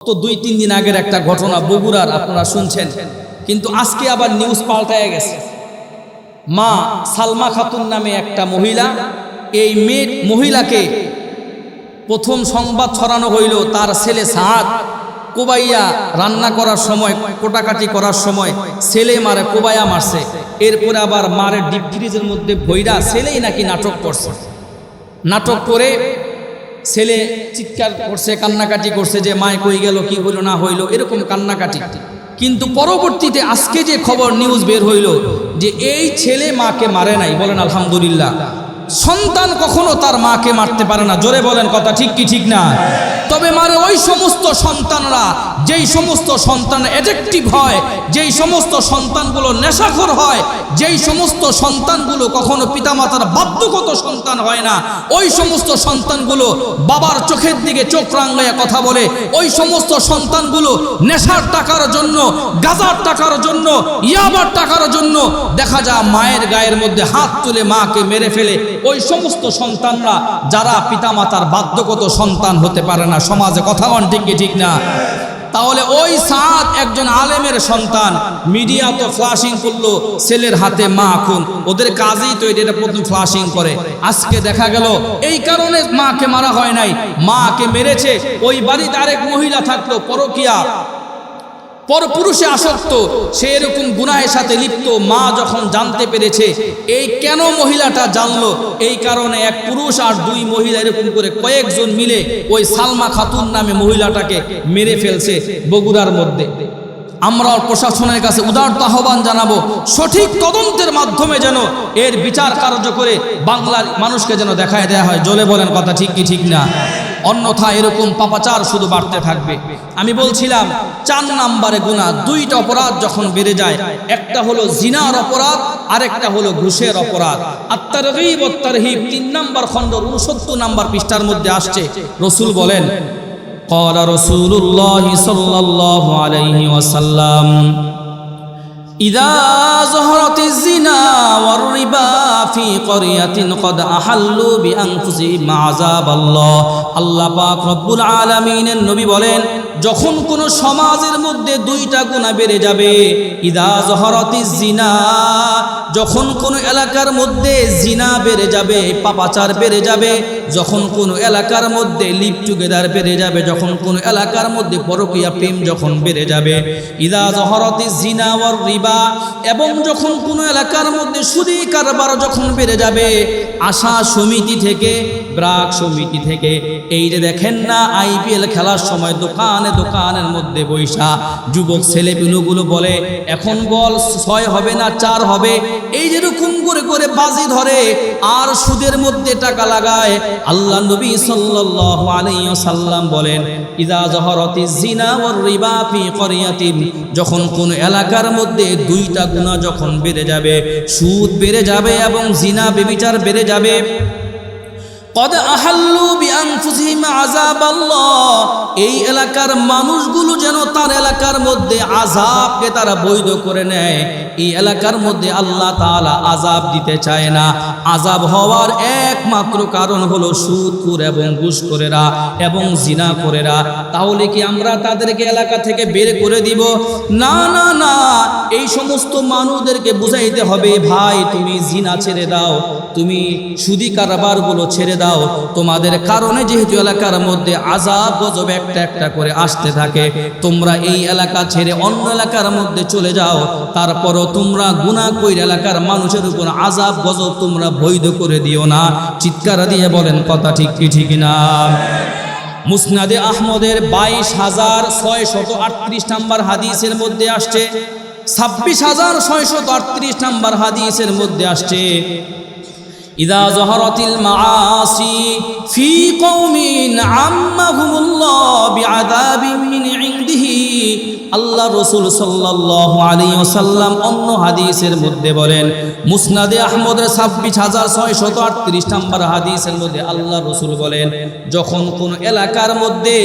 তো 2-3 দিন আগের একটা ঘটনা বগুড়ার আপনারা শুনছেন, কিন্তু আজকে আবার নিউজ পাল্টায় গেছে। মা সালমা খাতুন নামে একটা মহিলা, এই মহিলাকে প্রথম সংবাদ ছড়ানো হইল তার ছেলে সাদ কোবাইয়া রান্না করার সময়, কোটাকাটি করার সময় ছেলে মারে কোবাইয়া মারছে। এরপরে আবার মারের ডিপ ফ্রিজের মধ্যে ভইরা ছেলেই নাকি নাটক করছে। নাটক করে ছেলে চিৎকার করছে, কান্নাকাটি করছে যে মায় কই গেল, কি হইল না হইল, এরকম কান্নাকাটি। কিন্তু পরবর্তীতে আজকে যে খবর নিউজ বের হইল যে এই ছেলে মাকে মারে নাই। বলেন আলহামদুলিল্লাহ। সন্তান কখনো তার মাকে মারতে পারে না। জোরে বলেন কথা ঠিক কি ঠিক না? তবে মারে ওই সমস্ত সন্তানরা, যেই সমস্ত সন্তান অ্যাডিকটিভ হয়, যেই সমস্ত সন্তানগুলো নেশাখোর হয়, যেই সমস্ত সন্তানগুলো কখনো পিতামাতার বাধ্যগত সন্তান হয় না, ওই সমস্ত সন্তানগুলো বাবার চোখের দিকে চোখ রাঙাইয়া কথা বলে, ওই সমস্ত সন্তানগুলো নেশার টাকার জন্য, গাঁজার টাকার জন্য, ইয়াবার টাকার জন্য দেখা যায় মায়ের গায়ের মধ্যে হাত তুলে মাকে মেরে ফেলে। ওই সমস্ত সন্তানরা যারা পিতামাতার বাধ্যগত সন্তান হতে পারে না, সমাজে কথা বলেন ঠিক কি ঠিক না? তাহলে ওই সাদ একজন আলেমের সন্তান, মিডিয়া তো ফ্লাশিং করলো ছেলের হাতে মা খুন, ওদের কাজই তো এটা প্রথম ফ্লাশিং করে। আজকে দেখা গেল এই কারণে মাকে মারা হয় নাই, মাকে মেরেছে। ওই বাড়িতে আরেক মহিলা থাকলো পরকিয়া, পরপুরুষে আসক্ত, সে এরকম গুনাহের সাথে লিপ্ত। মা যখন জানতে পেরেছে, এই কেন মহিলাটা জানলো, এই কারণে এক পুরুষ আর 2 মহিলা এরকম করে কয়েকজন মিলে ওই সালমা খাতুন নামে মহিলাটাকে মেরে ফেলছে বগুড়ার মধ্যে। আমরা প্রশাসনের কাছে উদারত আহ্বান জানাবো, সঠিক তদন্তের মাধ্যমে যেন এর বিচার কার্য করে বাংলার মানুষকে যেন দেখায় দেয়া হয়। জোরে বলেন কথা ঠিক কি ঠিক না? অন্যথা এরকম পাপাচার শুধু বাড়তে থাকবে। আমি বলছিলাম 4 নম্বরে গুনাহ, 2টা অপরাধ যখন বেড়ে যায়, একটা হলো জিনার অপরাধ, আরেকটা হলো ঘুষের অপরাধ। আত-তারগীব ওয়াত-তারহীব 3 নম্বর খণ্ড 69 নম্বর পৃষ্ঠার মধ্যে আসছে। রাসূল বলেন, قال رسول الله صلى الله عليه وسلم إذا ظهرت الزنا والربا في قرية قد أحلوا بأنفسهم عذاب الله। আল্লাহ পাক রব্বুল আলামিনের নবী বলেন, যখন কোন সমাজের মধ্যে 2টা গুনাহ বেড়ে যাবে, ইদা যহরাতিজ জিনা, যখন কোন এলাকার মধ্যে জিনা বেড়ে যাবে, পাপাচার বেড়ে যাবে, যখন কোন এলাকার মধ্যে লিভ টুগেদার বেড়ে যাবে, যখন কোন এলাকার মধ্যে পরকীয়া প্রেম যখন বেড়ে যাবে, ইদা যহরাতিজ জিনা ওয়ার রিবা, এবং যখন কোন এলাকার মধ্যে সুদী কারবার যখন বেড়ে যাবে, আশা সমিতি থেকে, ব্রাক সমিতি থেকে, এই যে দেখেন না আইপিএল খেলার সময় দোকানের মধ্যে বৈশা যুবক ছেলেপিলুগুলো বলে এখন বল 6 হবে না 4 হবে, এই যেরকম করে করে বাজি ধরে আর সুদের মধ্যে টাকা লাগায়। আল্লাহ নবী সাল্লাল্লাহু আলাইহি ওয়াসাল্লাম বলেন, ইযা যাহারাতিজ জিনা ওয়ার রিবা ফি ক্বরিয়াতিন, যখন কোন এলাকার মধ্যে 2টা গুনাহ যখন বেড়ে যাবে, সুদ বেড়ে যাবে এবং জিনা ব্যভিচার বেড়ে যাবে, قد أحلوا بأنفسهم عذاب الله, এই এলাকার মানুষগুলো যেন তার এলাকার মধ্যে আযাবকে তারা বৈধ করে নেয়। এই এলাকার মধ্যে আল্লাহ তাআলা আযাব দিতে চায় না। আযাব হওয়ার একমাত্র কারণ হলো সুদখোর এবং ঘুষখোরেরা এবং জিনাখোরেরা। তাহলে কি আমরা তাদেরকে এলাকা থেকে বের করে দিব? না না না, এই সমস্ত মানুষদেরকে বুঝাইতে হবে, ভাই তুমি জিনা ছেড়ে দাও, তুমি সুদী কারবারগুলো ছেড়ে দাও, তোমাদের কারণে যেহেতু এলাকার মধ্যে আযাব গজব একটা একটা করে আসতে থাকে, তোমরা এই এলাকা ছেড়ে অন্য এলাকার মধ্যে চলে যাও, তারপরও তোমরা গুনাহ কইরা এলাকার মানুষের উপর আযাব গজব তোমরা বৈধ করে দিও না। চিৎকার দিয়ে বলেন কথা ঠিক কি ঠিক না? মুসনাদে আহমদের 22,638 নম্বর হাদিসের মধ্যে আসছে, 26,638 নম্বর হাদিসের মধ্যে আসছে, ইযা যাহারাতিল মাআসি ফি কওমিন আম্মাহুমুল্লাহ বিআযাবিন মিন ইনদিহি আল্লাহ রসুল সাল্লাল্লাহু আলাইহি ওয়াসাল্লাম অন্য হাদিসের মধ্যে বলেন, মুসনাদে আহমদের 26,638 নম্বর হাদিসের মধ্যে আল্লাহ রসুল বলেন, যখন কোন এলাকার মধ্যে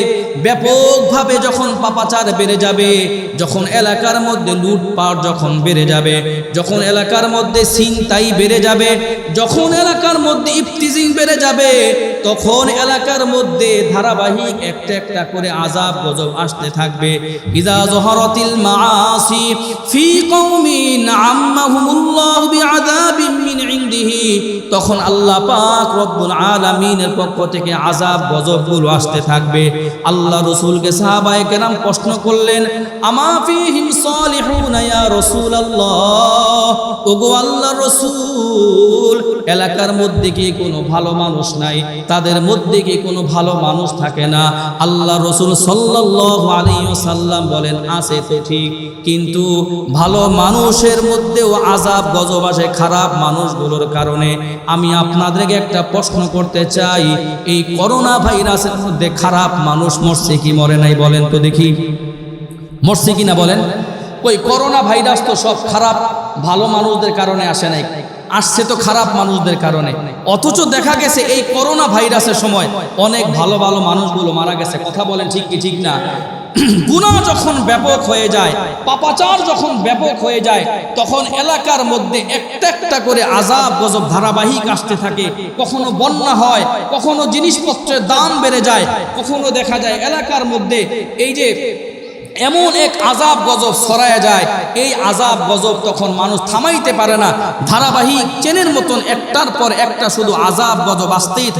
ব্যাপকভাবে যখন পাপাচার বেড়ে যাবে, যখন এলাকার মধ্যে লুটপাট যখন বেড়ে যাবে, যখন এলাকার মধ্যে ছিনতাই বেড়ে যাবে, যখন এলাকার মধ্যে ইফতিজিং বেড়ে যাবে, তখন এলাকার মধ্যে ধারাবাহিক একটা একটা করে আযাব গজব আসতে থাকবে। ইযা যহারাতিল মাআসি ফি কওমিন আম্মাহুমুল্লাহু বিআযাবিন মিন ইনদিহি, তখন আল্লাহ পাক রব্বুল আলামিনের পক্ষ থেকে আযাব গজবগুলো আসতে থাকবে। আল্লাহ রাসূলকে সাহাবায়ে কেরাম প্রশ্ন করলেন, আমা ফীহিম সালিহুনা ইয়া রাসূলুল্লাহ, ওগো আল্লাহর রাসূল, এলাকার মধ্যে কি কোনো ভালো মানুষ নাই? তাদের মধ্যে কি কোনো ভালো মানুষ থাকে না? আল্লাহ রাসূল সাল্লাল্লাহু আলাইহি ওয়াসাল্লাম বলেন, আছে তো ঠিক, কিন্তু ভালো মানুষের মধ্যেও আযাব গজব আসে খারাপ মানুষগুলোর কারণে। আমি আপনাদেরকে একটা প্রশ্ন করতে চাই, এই করোনা ভাইরাসের মধ্যে খারাপ মানুষ মরছে কি মরে নাই? বলেন তো দেখি, মরছে কিনা বলেন? ওই করোনা ভাইরাস তো সব খারাপ ভালো মানুষদের কারণে আসে নাই, আসছে তো খারাপ মানুষদের কারণে। অথচ দেখা গেছে এই করোনা ভাইরাসের সময় অনেক ভালো ভালো মানুষগুলো মারা গেছে। কথা বলেন ঠিক কি ঠিক না? গুনাহ যখন ব্যাপক হয়ে যায়, পাপাচার যখন ব্যাপক হয়ে যায়, তখন এলাকার মধ্যে একটা একটা করে আযাব গজব ধারাবাহিক আসতে থাকে। কখনো বন্যা হয়, কখনো জিনিসপত্রের দাম বেড়ে যায়, কখনো দেখা যায় এলাকার মধ্যে এই যে এমন এক আযাব গজব ছড়ায় যায়, এই আযাব গজব তখন মানুষ থামাইতে পারে না, ধারাবাহিক চেনের মতন একটার পর একটা শুধু আযাব গজব আসতেই থাকে।